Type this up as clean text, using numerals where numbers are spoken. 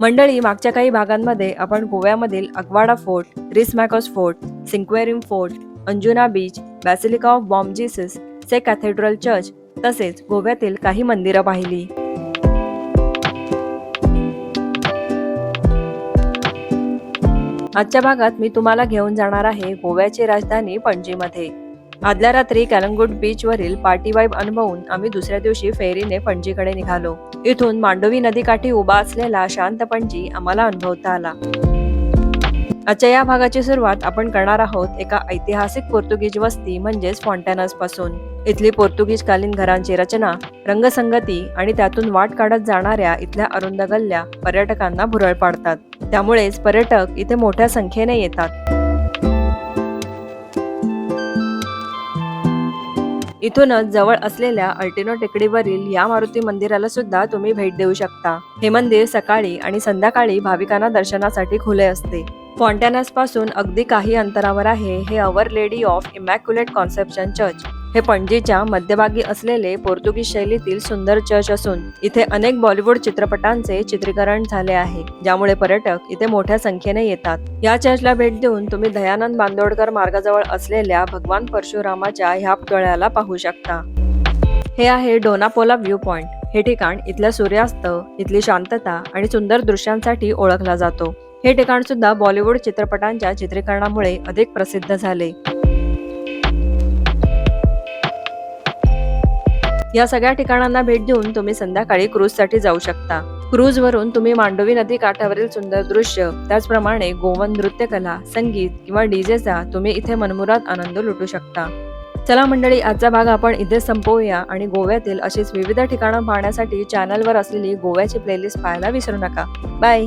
मंडळी, मागच्या काही भागांमध्ये आपण गोव्यामधील Aguada fort, Reis Magos fort, Sinquerim fort, Anjuna beach, basilica of Bom Jesus, Se cathedral church तसेच गोव्यातील काही मंदिरं पाहिली. आजच्या भागात मी तुम्हाला घेऊन जाणार आहे गोव्याची राजधानी पणजीमध्ये. आदल्या रात्री कॅलंगुट बीच वरील पार्टी वाईब अनुभवून आम्ही दुसऱ्या दिवशी फेरीने पणजीकडे निघालो. इथून मांडोवी नदीकाठी उभा असलेला शांत पणजी आम्हाला अनुभवता आला. आजच्या या भागाची सुरुवात आपण करणार आहोत एका ऐतिहासिक पोर्तुगीज वस्ती म्हणजेच फॉन्टॅनस पासून. इथली पोर्तुगीज कालीन घरांची रचना, रंगसंगती आणि त्यातून वाट काढत जाणाऱ्या इथल्या अरुंद गल्ल्या पर्यटकांना भुरळ पाडतात. त्यामुळेच पर्यटक इथे मोठ्या संख्येने येतात. इथूनच जवळ असलेल्या अल्टिनो टेकडीवरील या मारुती मंदिराला सुद्धा तुम्ही भेट देऊ शकता. हे मंदिर सकाळी आणि संध्याकाळी भाविकांना दर्शनासाठी खुले असते. फॉन्टॅनस पासून अगदी काही अंतरावर आहे हे our lady of immaculate conception church. हे पणजीच्या मध्यभागी असलेले पोर्तुगीज शैलीतील सुंदर चर्च असून इथे अनेक बॉलिवूड चित्रपटांचे चित्रीकरण झाले आहे, ज्यामुळे पर्यटक इथे मोठ्या संख्येने येतात. या चर्चला भेट देऊन तुम्ही दयानंद बांदोडकर मार्गाजवळ असलेल्या भगवान परशुरामाच्या ह्या पुतळ्याला पाहू शकता. हे आहे डोनापोला व्ह्यू पॉइंट. हे ठिकाण इथल्या सूर्यास्त, इथली शांतता आणि सुंदर दृश्यांसाठी ओळखला जातो. हे ठिकाण सुद्धा बॉलिवूड चित्रपटांच्या चित्रीकरणामुळे अधिक प्रसिद्ध झाले. या सगळ्या ठिकाणांना भेट देऊन तुम्ही संध्याकाळी क्रूजसाठी जाऊ शकता. क्रूजवरून तुम्ही मांडोवी नदी काठावरील सुंदर दृश्य, त्याचप्रमाणे गोवन नृत्यकला, संगीत किंवा डीजेचा तुम्ही इथे मनमुराद आनंद लुटू शकता. चला मंडळी, आजचा भाग आपण इथे संपवूया आणि गोव्यातील अशीच विविध ठिकाणं पाहण्यासाठी चॅनलवर असलेली गोव्याची प्लेलिस्ट पाहायला विसरू नका. बाय.